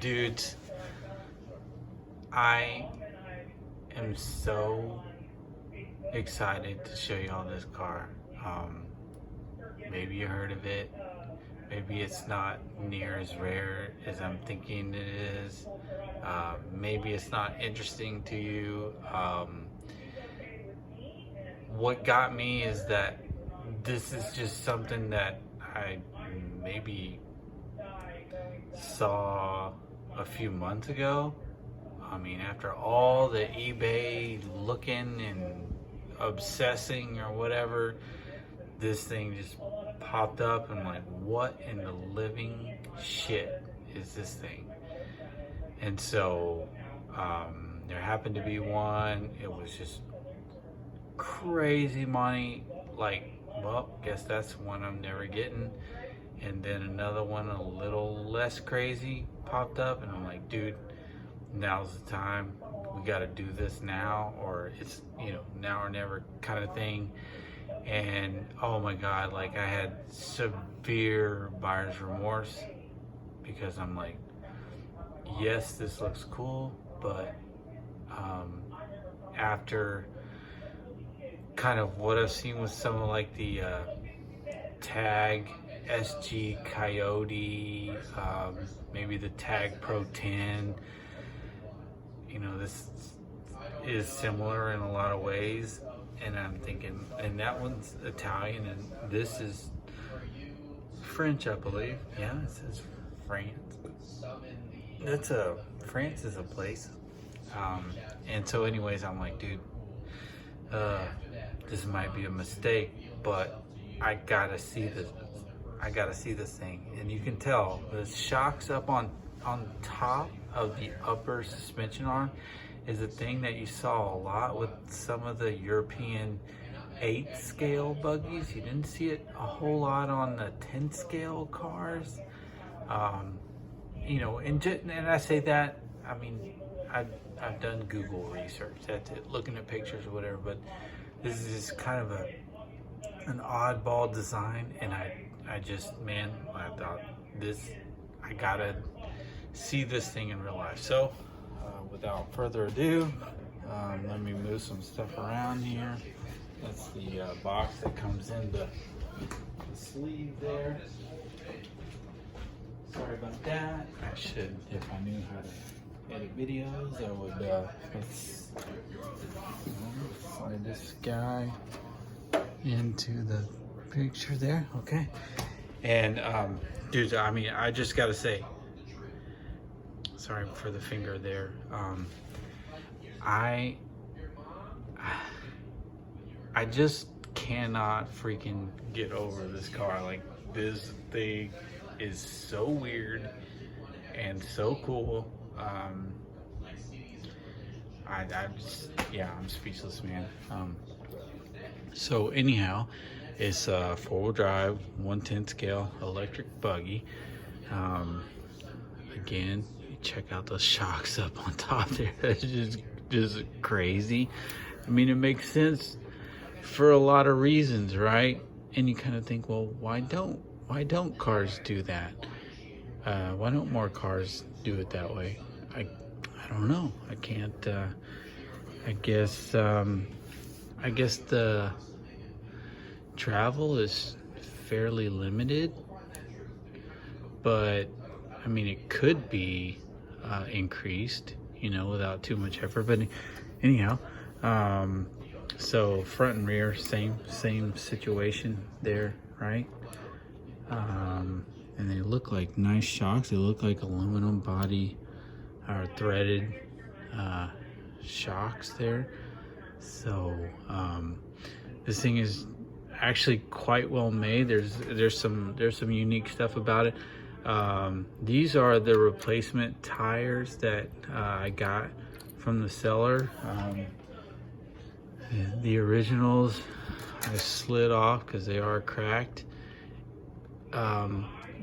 Dudes, I am so excited to show y'all this car. Maybe you heard of it. Maybe it's not near as rare as I'm thinking it is. Maybe it's not interesting to you. What got me is that this is just something that I maybe saw a few months ago. I mean, after all the eBay looking and obsessing or whatever, this thing just popped up. And I'm like, what in the living shit is this thing? And so there happened to be one. It was just crazy money. Like, well, guess that's one I'm never getting. And then another one a little less crazy popped up, and I'm like, dude, now's the time. We got to do this now, or it's, now or never kind of thing. And oh my god, like, I had severe buyer's remorse, because I'm like, yes, this looks cool, but after kind of what I've seen with some of like the Tag SG Coyote, maybe the Tag Pro 10, this is similar in a lot of ways. And I'm thinking, and that one's Italian, and this is French, I believe. Yeah, it says France. France is a place. And so anyways, I'm like, dude, this might be a mistake, but I gotta see this. I gotta see this thing. And you can tell the shocks up on top of the upper suspension arm is a thing that you saw a lot with some of the European 8 scale buggies. You didn't see it a whole lot on the 10 scale cars. And I say that, I mean, I've done Google research, that's it, looking at pictures or whatever, but this is just kind of an oddball design. And I thought I gotta see this thing in real life. So without further ado, let me move some stuff around here. That's the box that comes in the sleeve there. Sorry about that. I should, if I knew how to edit videos, I would let's slide this guy into the picture there. Okay. And dude, I mean, I just gotta say, sorry for the finger there. I just cannot freaking get over this car. Like, this thing is so weird and so cool. I'm speechless, man. So anyhow, it's a 4-wheel drive, 1/10 scale electric buggy. Again, check out those shocks up on top there. That's just crazy. I mean, it makes sense for a lot of reasons, right? And you kind of think, well, why don't cars do that? Why don't more cars do it that way? I don't know. I can't. I guess the travel is fairly limited, but I mean, it could be increased, without too much effort. But anyhow, so front and rear, same situation there, right? And they look like nice shocks. They look like aluminum body or threaded shocks there. So this thing is actually quite well made. There's some unique stuff about it. These are the replacement tires that I got from the seller. The originals I slid off because they are cracked.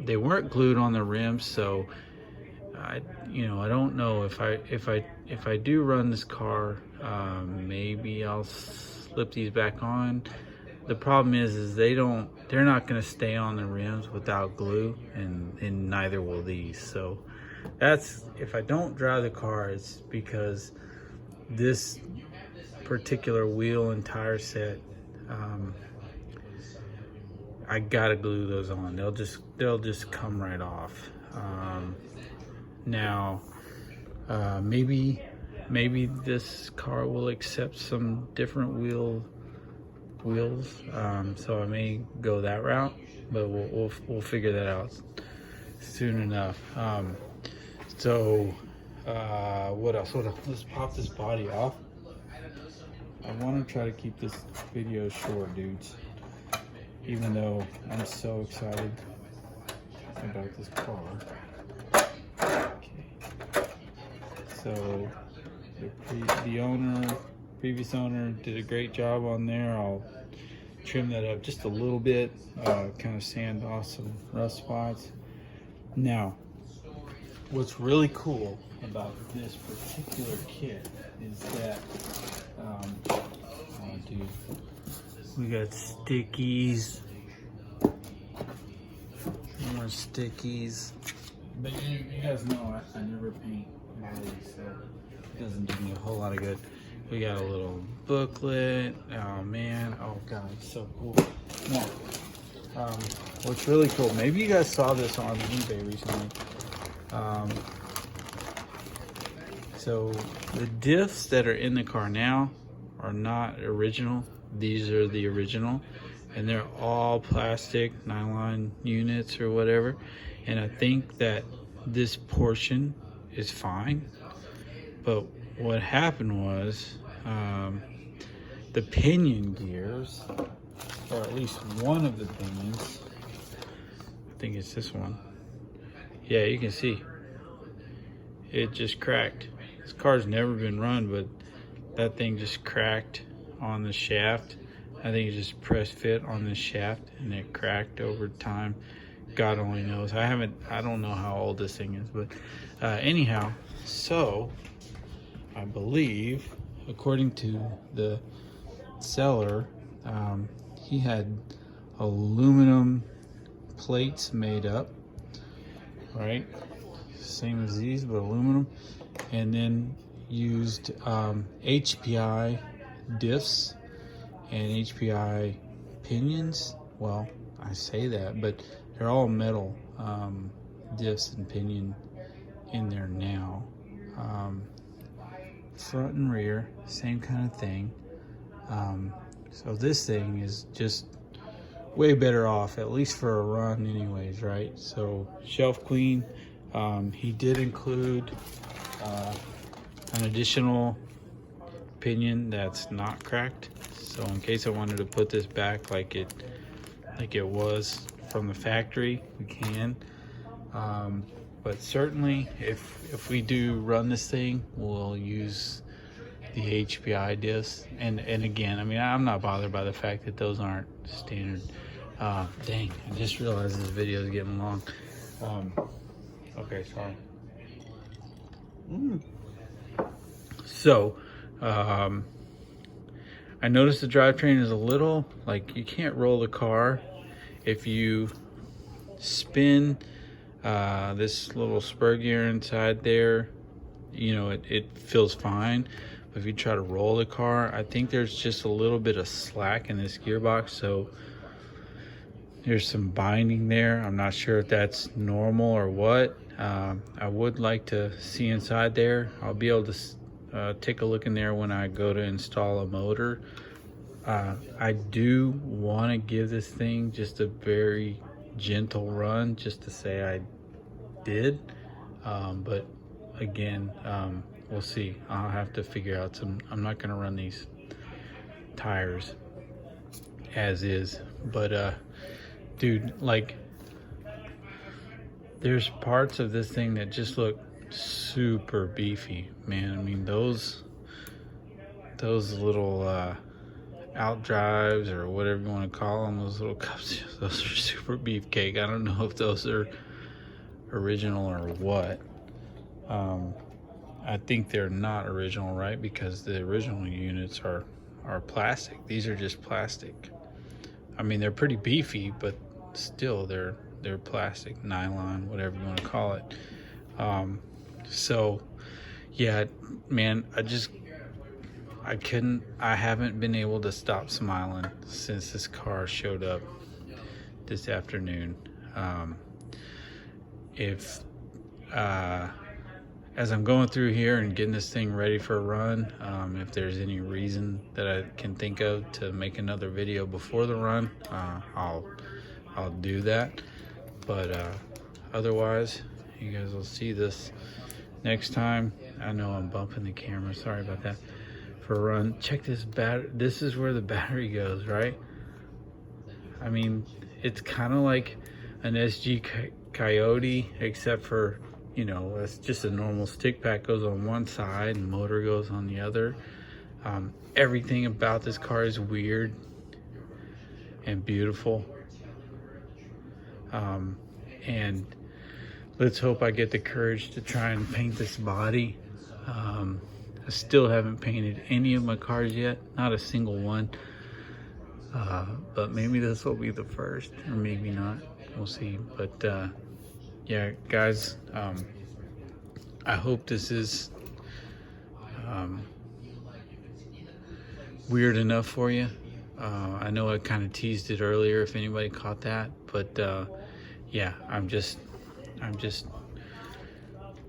They weren't glued on the rims, so I don't know if I do run this car, maybe I'll slip these back on. the problem is they're not going to stay on the rims without glue, and neither will these. So that's, if I don't drive the car, it's because this particular wheel and tire set, I gotta glue those on. They'll just come right off. Now maybe this car will accept some different wheels, so I may go that route, but we'll figure that out soon enough. So what else? Let's pop this body off. I want to try to keep this video short, dudes, even though I'm so excited about this car. Okay. So the previous owner did a great job on there. I'll trim that up just a little bit, kind of sand off some rust spots. Now, what's really cool about this particular kit is that we got stickies, more stickies, but you guys know I never paint bodies, so it doesn't do me a whole lot of good. We got a little booklet. Oh man, oh god, it's so cool. Now, what's really cool, maybe you guys saw this on eBay recently. So the diffs that are in the car now are not original. These are the original, and they're all plastic nylon units or whatever. And I think that this portion is fine, but what happened was the pinion gears, or at least one of the pinions, I think it's this one. Yeah, you can see it just cracked. This car's never been run, but that thing just cracked on the shaft. I think it just press fit on the shaft and it cracked over time. God only knows. I don't know how old this thing is, but anyhow, so I believe, according to the seller, he had aluminum plates made up, right? Same as these, but aluminum, and then used HPI diffs and HPI pinions. Well, I say that, but they're all metal diffs and pinion in there now. Front and rear, same kind of thing. So this thing is just way better off, at least for a run anyways, right? So shelf clean. He did include an additional pinion that's not cracked, so in case I wanted to put this back like it was from the factory, we can. But certainly if we do run this thing, we'll use the HPI discs. And again, I mean, I'm not bothered by the fact that those aren't standard. Dang, I just realized this video is getting long. Okay, sorry. So, I noticed the drivetrain is a little, like, you can't roll the car. If you spin this little spur gear inside there, you know, it feels fine. But if you try to roll the car, I think there's just a little bit of slack in this gearbox, so there's some binding there. I'm not sure if that's normal or what. I would like to see inside there. I'll be able to take a look in there when I go to install a motor. I do want to give this thing just a very gentle run, just to say I did. But again, we'll see. I'll have to figure out I'm not going to run these tires as is, but dude, like, there's parts of this thing that just look super beefy, man. I mean, those little out drives, or whatever you want to call them, those little cups, those are super beefcake. I don't know if those are original or what. I think they're not original, right? Because the original units are plastic. These are just plastic. I mean, they're pretty beefy, but still they're plastic, nylon, whatever you want to call it. So yeah, man, I haven't been able to stop smiling since this car showed up this afternoon. As I'm going through here and getting this thing ready for a run, if there's any reason that I can think of to make another video before the run, I'll do that. But otherwise, you guys will see this next time. I know I'm bumping the camera, sorry about that. For a run, check this battery. This is where the battery goes, right? I mean, it's kind of like an SG Coyote, except for, you know, it's just a normal stick pack goes on one side and motor goes on the other. Everything about this car is weird and beautiful. And let's hope I get the courage to try and paint this body. I still haven't painted any of my cars yet, not a single one. But maybe this will be the first, or maybe not. We'll see. But yeah, guys, I hope this is weird enough for you. I know I kind of teased it earlier, if anybody caught that, but yeah, I'm just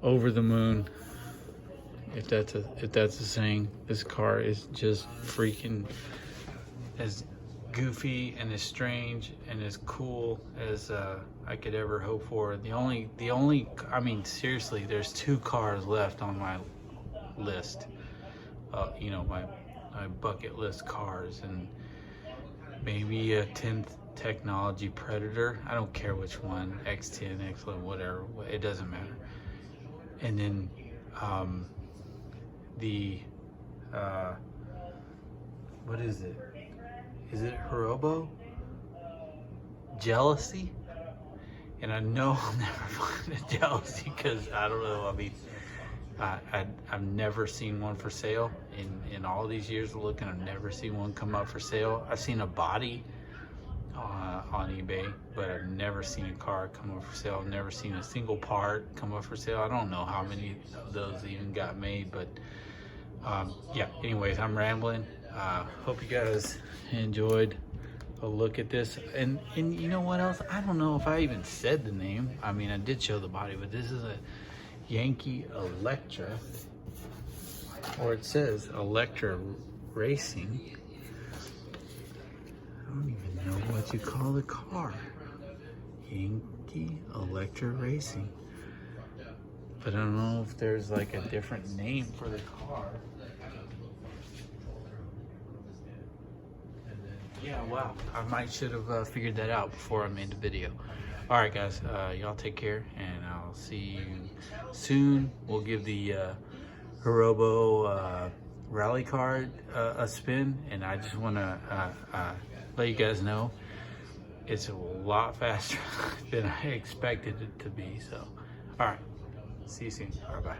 over the moon, if that's a saying. This car is just freaking as goofy and as strange and as cool as I could ever hope for. The only I mean, seriously, there's 2 cars left on my list, you know, my bucket list cars, and maybe a 10th technology Predator. I don't care which one, X10, X11, whatever, it doesn't matter. And then what is it? Is it Hirobo? Jealousy? And I know I'll never find a Jealousy, because I don't know, I mean, I've never seen one for sale. In all these years of looking, I've never seen one come up for sale. I've seen a body on eBay, but I've never seen a car come up for sale. I've never seen a single part come up for sale. I don't know how many of those even got made, but yeah, anyways, I'm rambling. Hope you guys enjoyed a look at this. And you know what else? I don't know if I even said the name. I mean, I did show the body, but this is a Yankee Electra, or it says Electra Racing. I don't even know what you call the car. Yankee Electra Racing. But I don't know if there's like a different name for the car. Yeah, wow. I should have figured that out before I made the video. All right, guys. Y'all take care, and I'll see you soon. We'll give the Hirobo rally card a spin, and I just want to let you guys know it's a lot faster than I expected it to be. So, all right. See you soon. All right, bye.